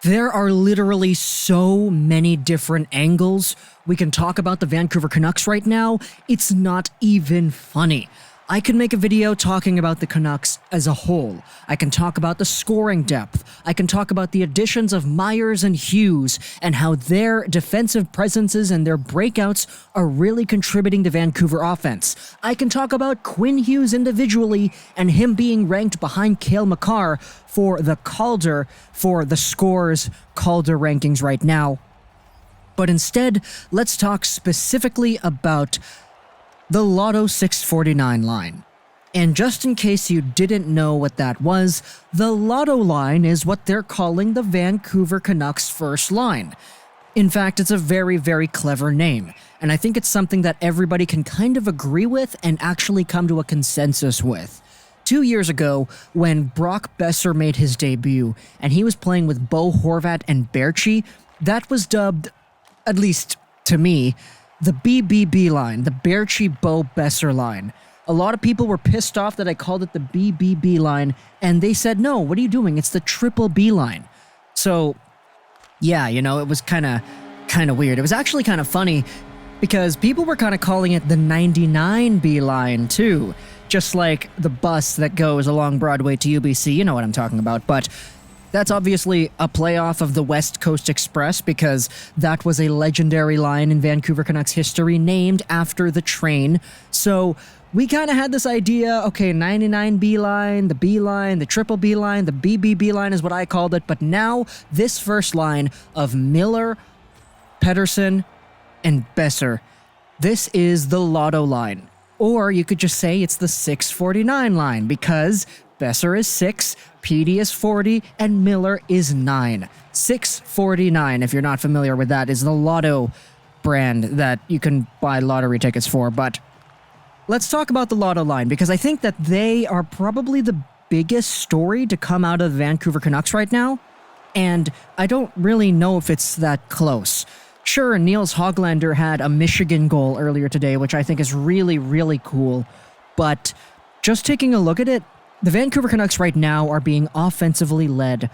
There are literally so many different angles we can talk about the Vancouver Canucks right now, it's not even funny. I can make a video talking about the Canucks as a whole. I can talk about the scoring depth. I can talk about the additions of Myers and Hughes and how their defensive presences and their breakouts are really contributing to Vancouver offense. I can talk about Quinn Hughes individually and him being ranked behind Cale Makar for the Calder, for the Scores Calder rankings right now. But instead, let's talk specifically about the Lotto 649 line. And just in case you didn't know what that was, the Lotto line is what they're calling the Vancouver Canucks first line. In fact, it's a very, very clever name, and I think it's something that everybody can kind of agree with and actually come to a consensus with. 2 years ago, when Brock Boeser made his debut, and he was playing with Bo Horvat and Baertschi, that was dubbed, at least to me, the BBB line, the Baertschi-Bo-Boeser line. A lot of people were pissed off that I called it the BBB line, and they said, no, what are you doing? It's the triple B line. So, yeah, it was kind of weird. It was actually kind of funny because people were kind of calling it the 99B line, too. Just like the bus that goes along Broadway to UBC, you know what I'm talking about, but that's obviously a playoff of the West Coast Express because that was a legendary line in Vancouver Canucks history named after the train. So we kind of had this idea, okay, 99B line, the B line, the triple B line, the BBB line is what I called it. But now this first line of Miller, Pettersson, and Boeser, this is the Lotto line. Or you could just say it's the 649 line because Boeser is 6, Petey is 40, and Miller is 9. 649, if you're not familiar with that, is the Lotto brand that you can buy lottery tickets for. But let's talk about the Lotto line, because I think that they are probably the biggest story to come out of the Vancouver Canucks right now, and I don't really know if it's that close. Sure, Niels Hoglander had a Michigan goal earlier today, which I think is really, really cool, but just taking a look at it, the Vancouver Canucks right now are being offensively led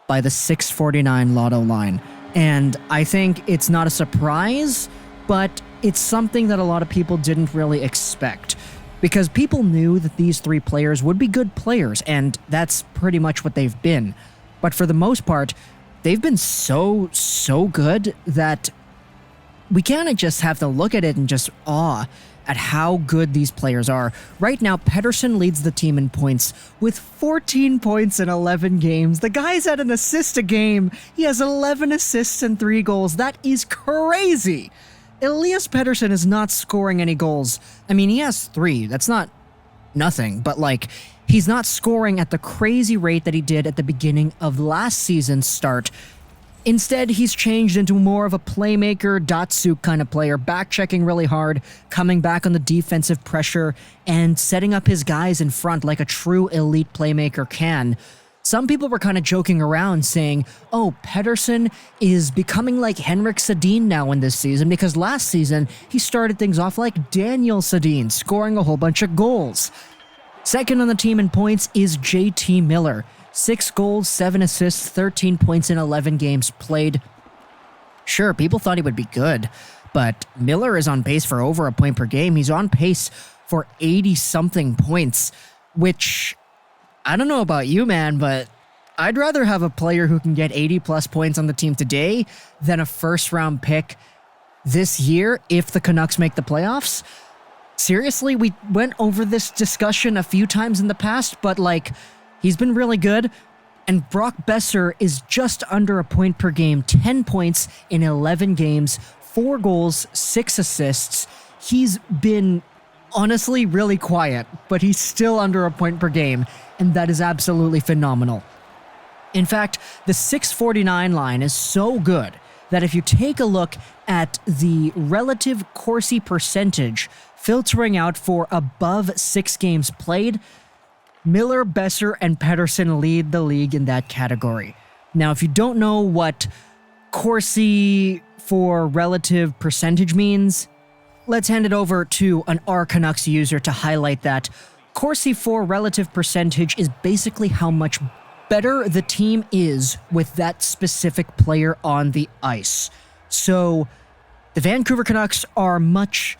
by the 649 Lotto line. And I think it's not a surprise, but it's something that a lot of people didn't really expect. Because people knew that these three players would be good players, and that's pretty much what they've been. But for the most part, they've been so good that we kind of just have to look at it and just awe at how good these players are. Right now, Pettersson leads the team in points with 14 points in 11 games. The guy's at an assist a game. He has 11 assists and 3 goals. That is crazy. Elias Pettersson is not scoring any goals. I mean, he has 3. That's not nothing, but he's not scoring at the crazy rate that he did at the beginning of last season's start. Instead, he's changed into more of a playmaker, Datsuk kind of player, back-checking really hard, coming back on the defensive pressure, and setting up his guys in front like a true elite playmaker can. Some people were kind of joking around saying, oh, Pettersson is becoming like Henrik Sedin now in this season because last season he started things off like Daniel Sedin, scoring a whole bunch of goals. Second on the team in points is JT Miller. 6 goals, 7 assists, 13 points in 11 games played. Sure, people thought he would be good, but Miller is on pace for over a point per game. He's on pace for 80-something points, which, I don't know about you, man, but I'd rather have a player who can get 80-plus points on the team today than a first-round pick this year if the Canucks make the playoffs. Seriously, we went over this discussion a few times in the past, but he's been really good, and Brock Boeser is just under a point per game, 10 points in 11 games, 4 goals, 6 assists. He's been honestly really quiet, but he's still under a point per game, and that is absolutely phenomenal. In fact, the 649 line is so good that if you take a look at the relative Corsi percentage filtering out for above 6 games played, Miller, Boeser, and Pettersson lead the league in that category. Now, if you don't know what Corsi for relative percentage means, let's hand it over to an Canucks user to highlight that. Corsi for relative percentage is basically how much better the team is with that specific player on the ice. So the Vancouver Canucks are much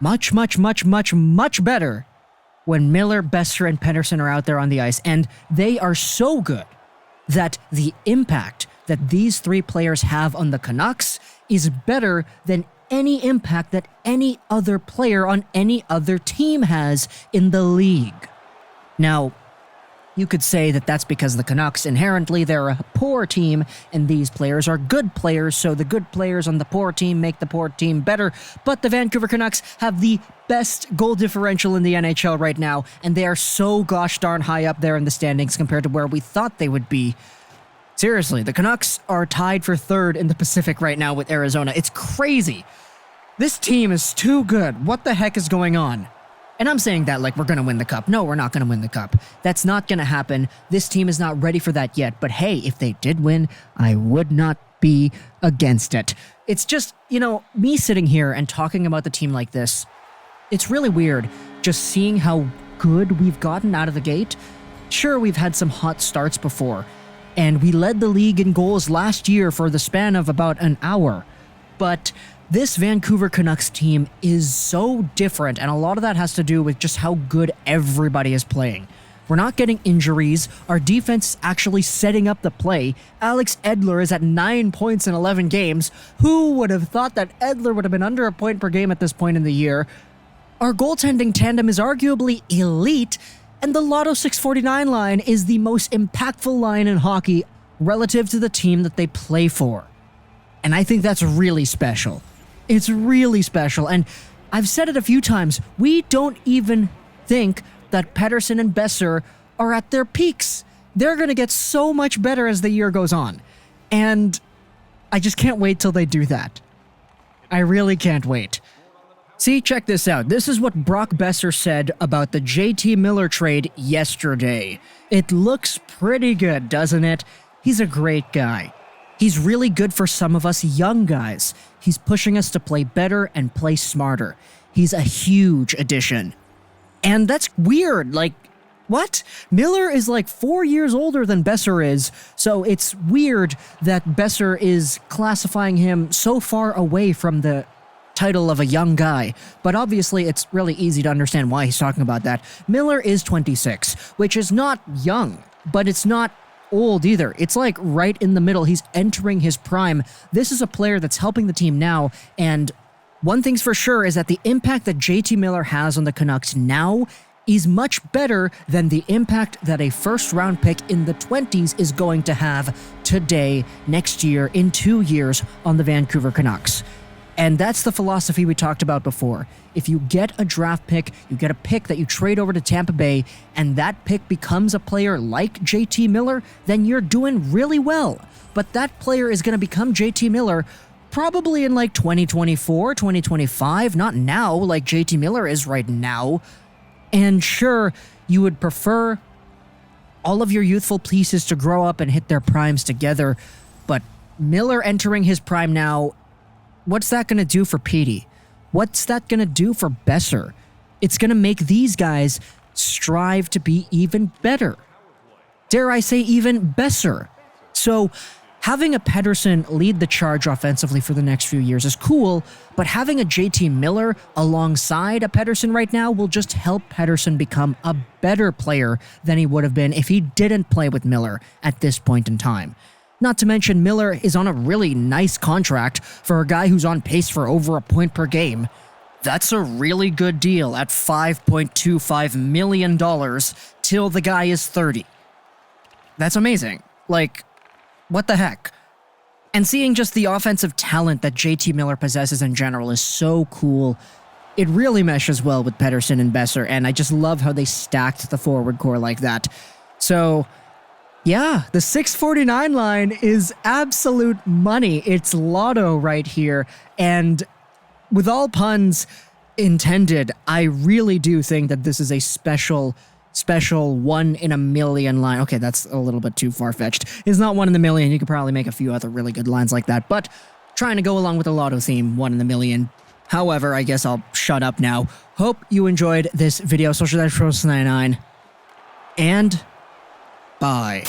better when Miller, Boeser, and Pettersson are out there on the ice. And they are so good that the impact that these three players have on the Canucks is better than any impact that any other player on any other team has in the league. Now, you could say that that's because the Canucks, inherently, they're a poor team, and these players are good players, so the good players on the poor team make the poor team better. But the Vancouver Canucks have the best goal differential in the NHL right now, and they are so gosh darn high up there in the standings compared to where we thought they would be. Seriously, the Canucks are tied for third in the Pacific right now with Arizona. It's crazy. This team is too good. What the heck is going on? And I'm saying that like we're going to win the cup. No, we're not going to win the cup. That's not going to happen. This team is not ready for that yet. But hey, if they did win, I would not be against it. It's just, me sitting here and talking about the team like this, it's really weird just seeing how good we've gotten out of the gate. Sure, we've had some hot starts before, and we led the league in goals last year for the span of about an hour. But this Vancouver Canucks team is so different, and a lot of that has to do with just how good everybody is playing. We're not getting injuries. Our defense is actually setting up the play. Alex Edler is at 9 points in 11 games. Who would have thought that Edler would have been under a point per game at this point in the year? Our goaltending tandem is arguably elite, and the Lotto 649 line is the most impactful line in hockey relative to the team that they play for. And I think that's really special. It's really special, and I've said it a few times, we don't even think that Pettersson and Boeser are at their peaks. They're going to get so much better as the year goes on, and I just can't wait till they do that. I really can't wait. See, check this out. This is what Brock Boeser said about the JT Miller trade yesterday. It looks pretty good, doesn't it? He's a great guy. He's really good for some of us young guys. He's pushing us to play better and play smarter. He's a huge addition. And that's weird. Like, what? Miller is like 4 years older than Boeser is, so it's weird that Boeser is classifying him so far away from the title of a young guy. But obviously, it's really easy to understand why he's talking about that. Miller is 26, which is not young, but it's not old either. It's like right in the middle. He's entering his prime. This is a player that's helping the team now, and one thing's for sure is that the impact that JT Miller has on the Canucks now is much better than the impact that a first-round pick in the 20s is going to have today, next year, in 2 years on the Vancouver Canucks. And that's the philosophy we talked about before. If you get a draft pick, you get a pick that you trade over to Tampa Bay, and that pick becomes a player like JT Miller, then you're doing really well. But that player is going to become JT Miller probably in like 2024, 2025, not now like JT Miller is right now. And sure, you would prefer all of your youthful pieces to grow up and hit their primes together, but Miller entering his prime now, what's that going to do for Petey? What's that going to do for Boeser? It's going to make these guys strive to be even better. Dare I say even Boeser. So having a Pettersson lead the charge offensively for the next few years is cool, but having a JT Miller alongside a Pettersson right now will just help Pettersson become a better player than he would have been if he didn't play with Miller at this point in time. Not to mention, Miller is on a really nice contract for a guy who's on pace for over a point per game. That's a really good deal at $5.25 million till the guy is 30. That's amazing. Like, what the heck? And seeing just the offensive talent that JT Miller possesses in general is so cool. It really meshes well with Pettersson and Boeser, and I just love how they stacked the forward core like that. So yeah, the 649 line is absolute money. It's Lotto right here. And with all puns intended, I really do think that this is a special 1 in a million line. Okay, that's a little bit too far-fetched. It's not 1 in a million. You could probably make a few other really good lines like that. But trying to go along with the Lotto theme, 1 in a million. However, I guess I'll shut up now. Hope you enjoyed this video. Social 99. And bye.